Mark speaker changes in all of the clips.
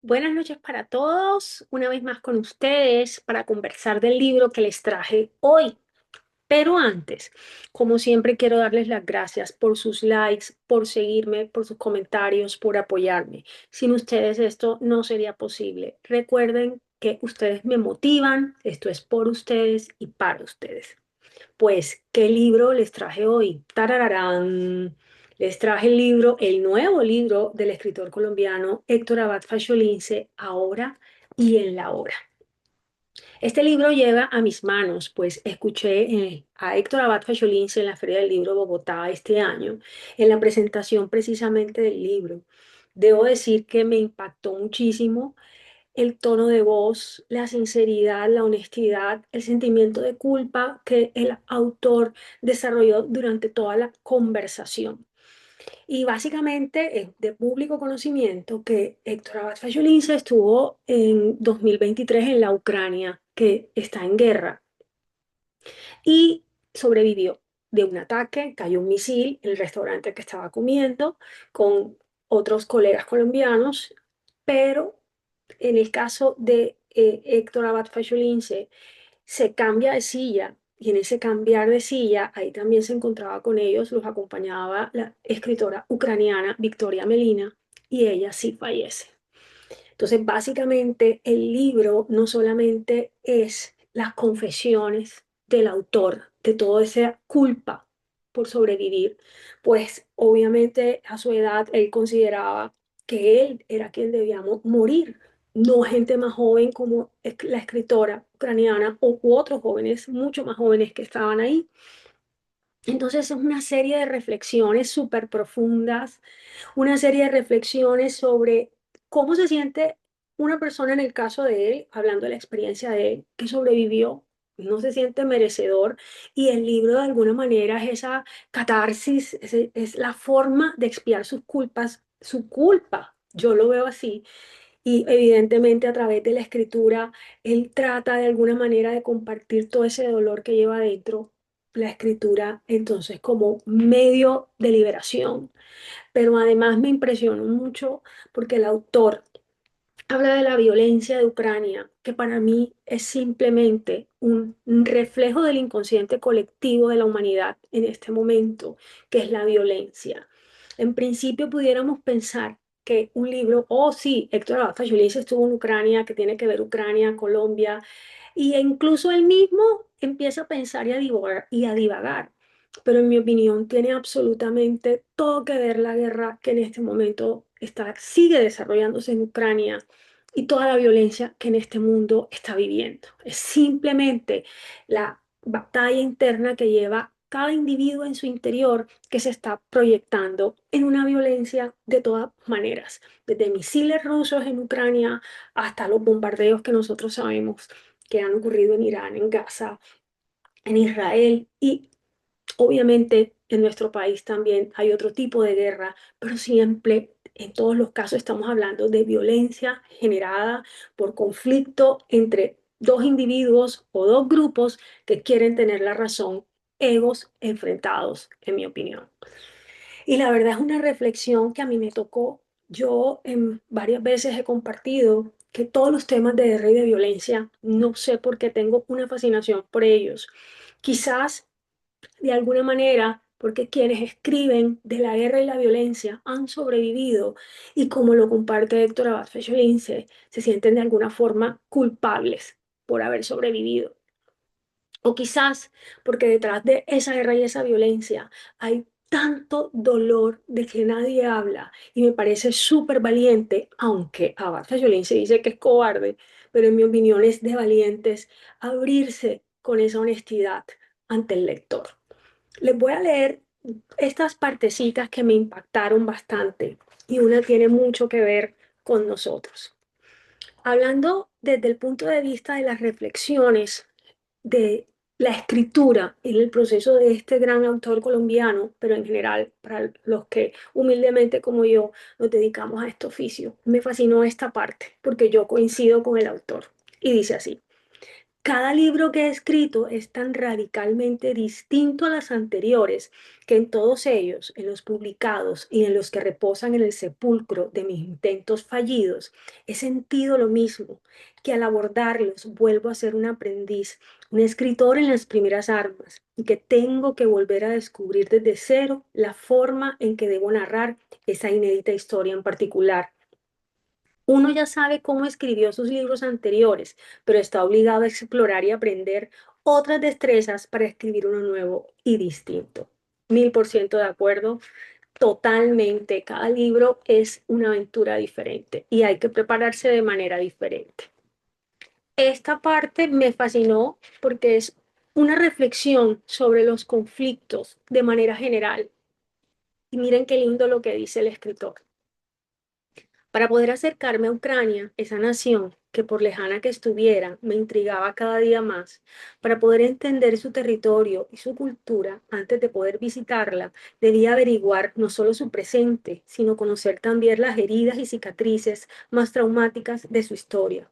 Speaker 1: Buenas noches para todos, una vez más con ustedes para conversar del libro que les traje hoy. Pero antes, como siempre, quiero darles las gracias por sus likes, por seguirme, por sus comentarios, por apoyarme. Sin ustedes esto no sería posible. Recuerden que ustedes me motivan, esto es por ustedes y para ustedes. Pues, ¿qué libro les traje hoy? ¡Tarararán! Les traje el nuevo libro del escritor colombiano Héctor Abad Faciolince, Ahora y en la hora. Este libro llega a mis manos, pues escuché a Héctor Abad Faciolince en la Feria del Libro de Bogotá este año, en la presentación precisamente del libro. Debo decir que me impactó muchísimo el tono de voz, la sinceridad, la honestidad, el sentimiento de culpa que el autor desarrolló durante toda la conversación. Y básicamente es de público conocimiento que Héctor Abad Faciolince estuvo en 2023 en la Ucrania, que está en guerra, y sobrevivió de un ataque, cayó un misil en el restaurante que estaba comiendo con otros colegas colombianos, pero en el caso de Héctor Abad Faciolince, se cambia de silla y en ese cambiar de silla, ahí también se encontraba con ellos, los acompañaba la escritora ucraniana Victoria Melina y ella sí fallece. Entonces, básicamente, el libro no solamente es las confesiones del autor, de toda esa culpa por sobrevivir, pues obviamente a su edad él consideraba que él era quien debía morir, no gente más joven como la escritora ucraniana u otros jóvenes, mucho más jóvenes que estaban ahí. Entonces es una serie de reflexiones súper profundas, una serie de reflexiones sobre cómo se siente una persona en el caso de él, hablando de la experiencia de él, que sobrevivió, no se siente merecedor y el libro de alguna manera es esa catarsis, es la forma de expiar sus culpas, su culpa, yo lo veo así, y evidentemente a través de la escritura, él trata de alguna manera de compartir todo ese dolor que lleva adentro la escritura, entonces como medio de liberación. Pero además me impresionó mucho porque el autor habla de la violencia de Ucrania, que para mí es simplemente un reflejo del inconsciente colectivo de la humanidad en este momento, que es la violencia. En principio pudiéramos pensar que un libro, oh sí, Héctor Abad Faciolince estuvo en Ucrania, que tiene que ver Ucrania, Colombia, y incluso él mismo empieza a pensar y a divagar. Pero en mi opinión tiene absolutamente todo que ver la guerra que en este momento sigue desarrollándose en Ucrania y toda la violencia que en este mundo está viviendo. Es simplemente la batalla interna que lleva cada individuo en su interior que se está proyectando en una violencia de todas maneras, desde misiles rusos en Ucrania hasta los bombardeos que nosotros sabemos que han ocurrido en Irán, en Gaza, en Israel y obviamente en nuestro país también hay otro tipo de guerra, pero siempre en todos los casos estamos hablando de violencia generada por conflicto entre dos individuos o dos grupos que quieren tener la razón, egos enfrentados, en mi opinión. Y la verdad es una reflexión que a mí me tocó. Yo varias veces he compartido que todos los temas de guerra y de violencia, no sé por qué tengo una fascinación por ellos. Quizás de alguna manera porque quienes escriben de la guerra y la violencia han sobrevivido y como lo comparte Héctor Abad Fecholince, se sienten de alguna forma culpables por haber sobrevivido. O quizás porque detrás de esa guerra y esa violencia hay tanto dolor de que nadie habla y me parece súper valiente, aunque Abad Fecholince dice que es cobarde, pero en mi opinión es de valientes abrirse con esa honestidad ante el lector. Les voy a leer estas partecitas que me impactaron bastante y una tiene mucho que ver con nosotros. Hablando desde el punto de vista de las reflexiones de la escritura en el proceso de este gran autor colombiano, pero en general para los que humildemente como yo nos dedicamos a este oficio, me fascinó esta parte porque yo coincido con el autor y dice así. Cada libro que he escrito es tan radicalmente distinto a las anteriores que en todos ellos, en los publicados y en los que reposan en el sepulcro de mis intentos fallidos, he sentido lo mismo, que al abordarlos vuelvo a ser un aprendiz, un escritor en las primeras armas, y que tengo que volver a descubrir desde cero la forma en que debo narrar esa inédita historia en particular. Uno ya sabe cómo escribió sus libros anteriores, pero está obligado a explorar y aprender otras destrezas para escribir uno nuevo y distinto. 1000% de acuerdo, totalmente. Cada libro es una aventura diferente y hay que prepararse de manera diferente. Esta parte me fascinó porque es una reflexión sobre los conflictos de manera general. Y miren qué lindo lo que dice el escritor. Para poder acercarme a Ucrania, esa nación que por lejana que estuviera me intrigaba cada día más, para poder entender su territorio y su cultura antes de poder visitarla, debía averiguar no solo su presente, sino conocer también las heridas y cicatrices más traumáticas de su historia.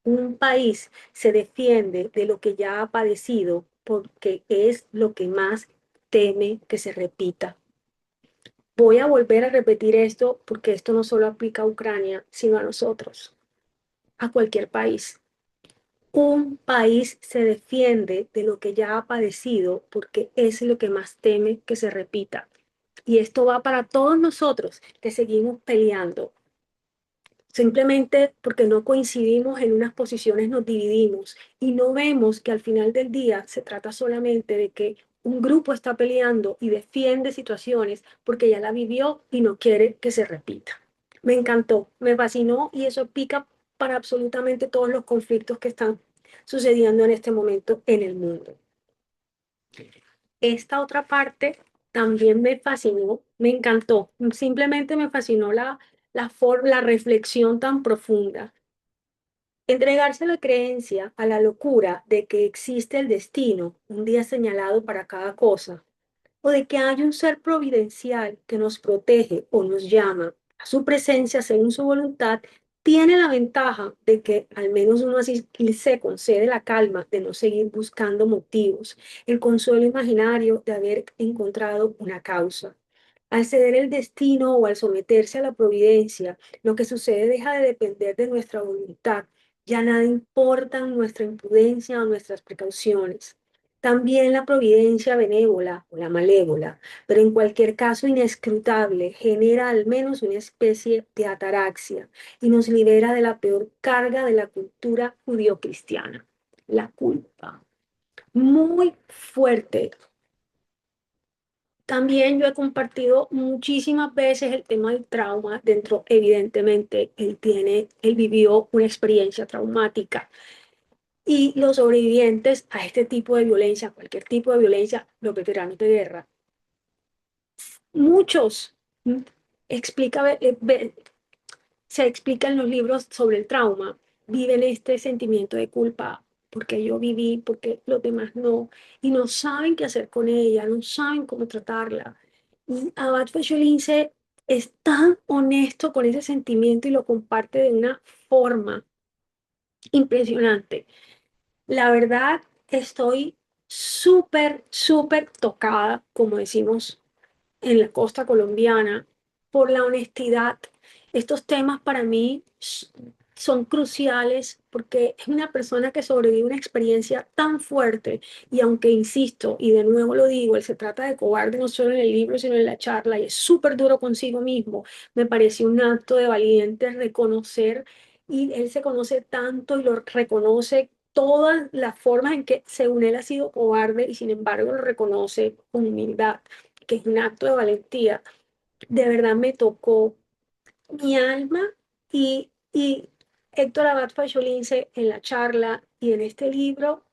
Speaker 1: Un país se defiende de lo que ya ha padecido porque es lo que más teme que se repita. Voy a volver a repetir esto porque esto no solo aplica a Ucrania, sino a nosotros, a cualquier país. Un país se defiende de lo que ya ha padecido porque es lo que más teme que se repita. Y esto va para todos nosotros que seguimos peleando. Simplemente porque no coincidimos en unas posiciones nos dividimos y no vemos que al final del día se trata solamente de que un grupo está peleando y defiende situaciones porque ya la vivió y no quiere que se repita. Me encantó, me fascinó y eso pica para absolutamente todos los conflictos que están sucediendo en este momento en el mundo. Esta otra parte también me fascinó, me encantó, simplemente me fascinó la reflexión tan profunda. Entregarse a la creencia, a la locura de que existe el destino, un día señalado para cada cosa, o de que hay un ser providencial que nos protege o nos llama a su presencia según su voluntad, tiene la ventaja de que al menos uno así se concede la calma de no seguir buscando motivos, el consuelo imaginario de haber encontrado una causa. Al ceder el destino o al someterse a la providencia, lo que sucede deja de depender de nuestra voluntad. Ya nada importan nuestra imprudencia o nuestras precauciones. También la providencia benévola o la malévola, pero en cualquier caso inescrutable, genera al menos una especie de ataraxia y nos libera de la peor carga de la cultura judio-cristiana, la culpa. Muy fuerte. También yo he compartido muchísimas veces el tema del trauma dentro, evidentemente, él vivió una experiencia traumática y los sobrevivientes a este tipo de violencia, cualquier tipo de violencia, los veteranos de guerra, muchos mm, explica, se explica en los libros sobre el trauma, viven este sentimiento de culpa porque yo viví, porque los demás no, y no saben qué hacer con ella, no saben cómo tratarla. Y Abad Fecholince es tan honesto con ese sentimiento y lo comparte de una forma impresionante. La verdad, estoy súper tocada, como decimos en la costa colombiana, por la honestidad. Estos temas para mí son cruciales porque es una persona que sobrevive una experiencia tan fuerte y aunque insisto, y de nuevo lo digo, él se trata de cobarde no solo en el libro, sino en la charla y es súper duro consigo mismo, me parece un acto de valiente reconocer y él se conoce tanto y lo reconoce todas las formas en que según él ha sido cobarde y sin embargo lo reconoce con humildad, que es un acto de valentía. De verdad me tocó mi alma y Héctor Abad Faciolince en la charla y en este libro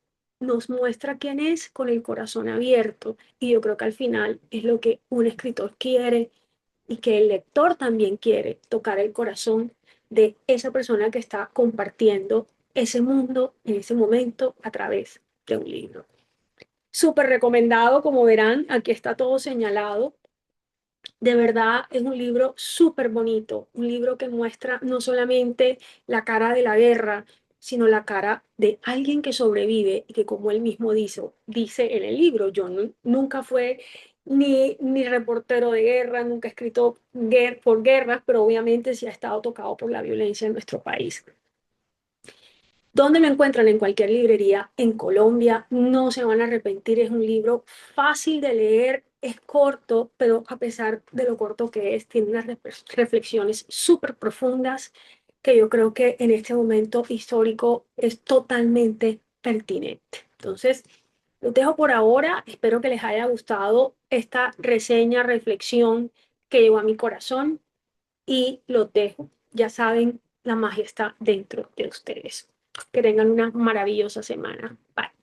Speaker 1: nos muestra quién es con el corazón abierto y yo creo que al final es lo que un escritor quiere y que el lector también quiere, tocar el corazón de esa persona que está compartiendo ese mundo en ese momento a través de un libro. Súper recomendado, como verán, aquí está todo señalado. De verdad es un libro súper bonito, un libro que muestra no solamente la cara de la guerra, sino la cara de alguien que sobrevive y que, como él mismo dice en el libro, yo nunca fue ni reportero de guerra, nunca he escrito por guerras, pero obviamente sí ha estado tocado por la violencia en nuestro país. ¿Dónde lo encuentran? En cualquier librería en Colombia. No se van a arrepentir. Es un libro fácil de leer, es corto, pero a pesar de lo corto que es, tiene unas reflexiones súper profundas que yo creo que en este momento histórico es totalmente pertinente. Entonces, los dejo por ahora. Espero que les haya gustado esta reseña, reflexión que llegó a mi corazón y los dejo. Ya saben, la magia está dentro de ustedes. Que tengan una maravillosa semana. Bye.